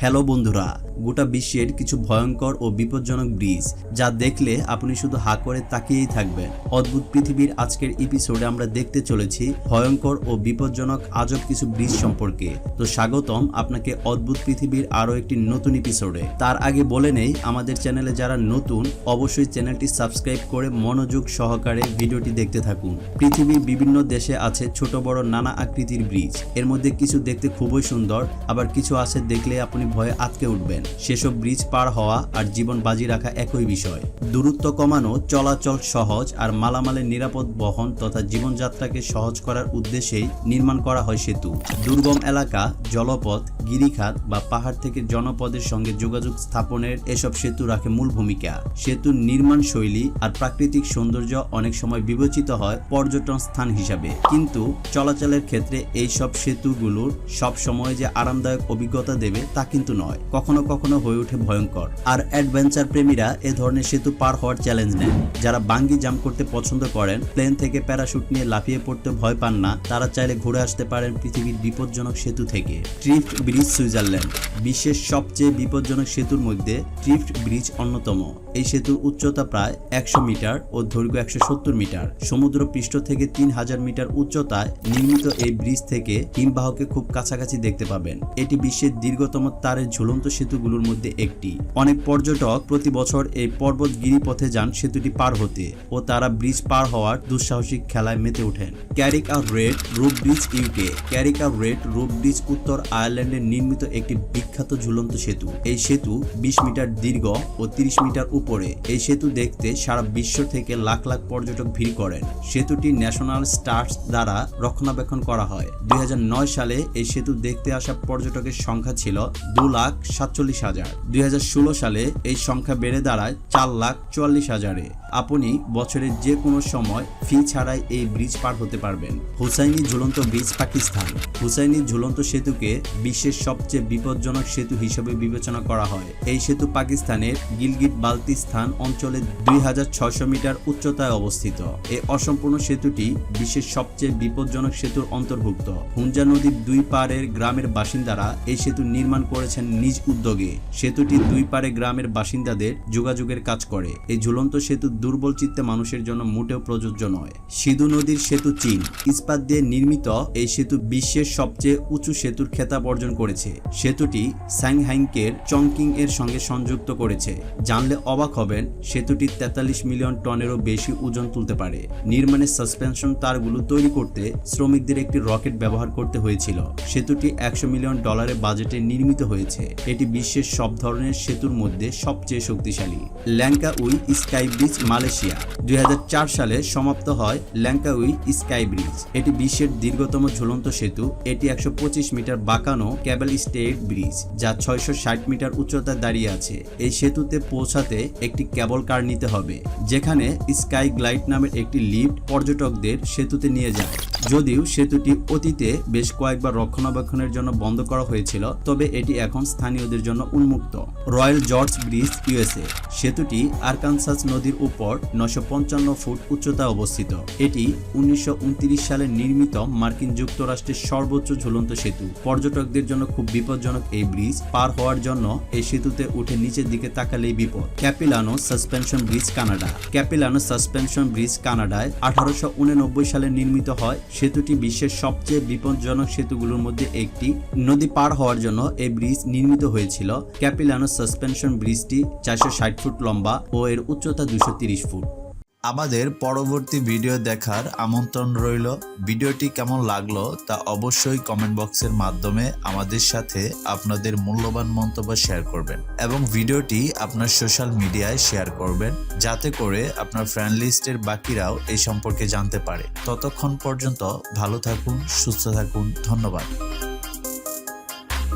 Hello বন্ধুরা, গোটা বিশ্বের কিছু ভয়ঙ্কর ও বিপজ্জনক ব্রিজ যা দেখলে আপনি শুধু হা করে তাকিয়েই থাকবেন। অদ্ভুত পৃথিবীর আজকের এপিসোডে আমরা দেখতে চলেছি ভয়ঙ্কর ও বিপজ্জনক আজব কিছু ব্রিজ সম্পর্কে। তো স্বাগতম আপনাকে অদ্ভুত পৃথিবীর আরো একটি নতুন এপিসোডে। তার আগে বলে নেই, আমাদের চ্যানেলে যারা নতুন অবশ্যই চ্যানেলটি সাবস্ক্রাইব করে মনোযোগ সহকারে ভিডিওটি দেখতে থাকুন। পৃথিবীর বিভিন্ন দেশে আছে ছোট বড় নানা আকৃতির ব্রিজ। এর মধ্যে কিছু দেখতে খুবই সুন্দর, আবার কিছু আছে দেখলে আপনি ভয়ে আটকে উঠবেন। সেসব ব্রিজ পার হওয়া আর জীবন বাজি রাখা একই বিষয়। দূরত্ব কমানো, চলাচল সহজ আর মালামালের নিরাপদ বহন তথা জীবনযাত্রাকে সহজ করার উদ্দেশ্যেই নির্মাণ করা হয় সেতু। দুর্গম এলাকা, জলপথ, গিরিখাত বা পাহাড় থেকে জনপদের সঙ্গে যোগাযোগ স্থাপনের এসব সেতু রাখে মূল ভূমিকা। সেতুর নির্মাণ শৈলী আর প্রাকৃতিক সৌন্দর্য অনেক সময় বিবেচিত হয় পর্যটন স্থান হিসাবে, কিন্তু চলাচলের ক্ষেত্রে এই সব সেতুগুলোর সব সময় যে আরামদায়ক অভিজ্ঞতা দেবে তা কিন্তু নয়, কখনো কখনো হয়ে ওঠে ভয়ঙ্কর। আর অ্যাডভেঞ্চার প্রেমীরা এ ধরনের সেতু পার হওয়ার চ্যালেঞ্জ নেন। যারা বাঙ্গি জাম্প করতে পছন্দ করেন, প্লেন থেকে প্যারাশুট নিয়ে লাফিয়ে পড়তে ভয় পান না, তারা চাইলে ঘুরে আসতে পারেন পৃথিবীর বিপজ্জনক সেতু থেকে। ট্রিফট ব্রিজ, সুইজারল্যান্ড। বিশ্বের সবচেয়ে বিপজ্জনক সেতুর মধ্যে ট্রিফট ব্রিজ অন্যতম। এই সেতুর উচ্চতা প্রায় 100 মিটার ও দৈর্ঘ্য 170 মিটার। সমুদ্র পৃষ্ঠ থেকে 3000 মিটার উচ্চতায় নির্মিত এই ব্রিজ থেকে হিমবাহকে খুব কাছাকাছি দেখতে পাবেন। এটি বিশ্বের দীর্ঘতম তারের ঝুলন্ত সেতুগুলোর মধ্যে একটি। অনেক পর্যটক প্রতি বছর এই পর্বত গিরিপথে যান সেতুটি পার হতে, ও তারা ব্রিজ পার হওয়ার দুঃসাহসিক খেলায় মেতে ওঠেন। ক্যারিক আর রেড রুপ ব্রিজ, ইউকে। ক্যারিক আর রেড রুপ ব্রিজ উত্তর আয়ারল্যান্ডে নির্মিত একটি বিখ্যাত ঝুলন্ত সেতু। এই সেতু 20 মিটার দীর্ঘ ও 30 মিটার উপরে। এই সেতু দেখতে সারা বিশ্ব থেকে লাখ লাখ পর্যটক ভিড় করেন। সেতুটি ন্যাশনাল স্টারস দ্বারা রক্ষণাবেক্ষণ করা হয়। 2009 সালে এই সেতু দেখতে আসা পর্যটকের সংখ্যা ছিল 2,47,000। 2016 সালে এই সংখ্যা বেড়ে দাঁড়ায় 4,44,000-এ। আপনি বছরের যে কোনো সময় ফি ছাড়াই এই ব্রিজ পার হতে পারবেন। হুসাইনি ঝুলন্ত ব্রিজ, পাকিস্তান। হুসাইনি ঝুলন্ত সেতুকে বিশ্বের সবচেয়ে বিপজ্জনক সেতু হিসেবে বিবেচনা করা হয়। এই সেতু পাকিস্তানের গিলগিট বালতিস্তান অঞ্চলে 2600 মিটার উচ্চতায় অবস্থিত। এই অসম্পূর্ণ সেতুটি বিশ্বের সবচেয়ে বিপজ্জনক সেতুর অন্তর্ভুক্ত। হুঞ্জা নদীর দুই পাড়ের গ্রামের বাসিন্দারা এই সেতু নির্মাণ করেছেন নিজ উদ্যোগে। সেতুটি দুই পাড়ে গ্রামের বাসিন্দাদের যোগাযোগের কাজ করে। এই ঝুলন্ত সেতু দুর্বল চিত্তে মানুষের জন্য মোটেও প্রযোজ্য নয়। সিধু নদীর সেতু, চীন। ইস্পাত দিয়ে নির্মিত এই সেতু বিশ্বের সবচেয়ে উঁচু সেতুর খেতাব অর্জন করেছে। সেতুটি সাংহাইকের চংকিং এর সঙ্গে সংযুক্ত করেছে। জানলে অবাক হবেন, সেতুটি 43 মিলিয়ন টনেরও বেশি ওজন তুলতে পারে। নির্মাণের সাসপেনশন তারগুলো তৈরি করতে শ্রমিকদের একটি রকেট ব্যবহার করতে হয়েছিল। সেতুটি $100 মিলিয়ন বাজেটে নির্মিত হয়েছে। এটি বিশ্বের সব ধরনের সেতুর মধ্যে সবচেয়ে শক্তিশালী। ল্যাঙ্কাউই স্কাই ব্রিজ, মালয়েশিয়া। 2004 সালে সমাপ্ত হয় ল্যাঙ্কাউই স্কাই ব্রিজ। এটি বিশ্বের দীর্ঘতম ঝুলন্ত সেতু। এটি 125 মিটার বাঁকানো কেবল স্টেড ব্রিজ, যা 660 মিটার উচ্চতায় দাঁড়িয়ে আছে। এই সেতুতে পৌঁছাতে একটি কেবল কার নিতে হবে, যেখানে স্কাই গ্লাইড নামের একটি লিফট পর্যটকদের সেতুতে নিয়ে যায়। যদিও সেতুটি অতীতে বেশ কয়েকবার রক্ষণাবেক্ষণের জন্য বন্ধ করা হয়েছিল, তবে এটি এখন স্থানীয়দের জন্য উন্মুক্ত। Royal George bridge, USA. সেতুটি আরকানসাস নদীর উপর 955 ফুট উচ্চতায় অবস্থিত। এটি 1929 সালে নির্মিত মার্কিন যুক্তরাষ্ট্রের সর্বোচ্চ ঝুলন্ত সেতু। পর্যটকদের জন্য খুব বিপজ্জনক এই ব্রিজ পার হওয়ার জন্য এই সেতুতে উঠে নিচের দিকে তাকালেই বিপদ। Capilano suspension bridge, Canada. Capilano suspension bridge কানাডায় 1889 সালে নির্মিত হয়। সেতুটি বিশ্বের সবচেয়ে বিপজ্জনক সেতুগুলোর মধ্যে একটি। নদী পার হওয়ার জন্য এই ব্রিজ নির্মিত হয়েছিল। ক্যাপিলানো সাসপেনশন ব্রিজটি 460 ফুট লম্বা ও এর উচ্চতা 230 ফুট। আমাদের পরবর্তী ভিডিও দেখার আমন্ত্রণ রইল। ভিডিওটি কেমন লাগলো তা অবশ্যই কমেন্ট বক্সের মাধ্যমে আমাদের সাথে আপনাদের মূল্যবান মন্তব্য শেয়ার করবেন, এবং ভিডিওটি আপনার সোশ্যাল মিডিয়ায় শেয়ার করবেন, যাতে করে আপনার ফ্রেন্ড লিস্টের বাকিরাও এই সম্পর্কে জানতে পারে। ততক্ষণ পর্যন্ত ভালো থাকুন, সুস্থ থাকুন। ধন্যবাদ।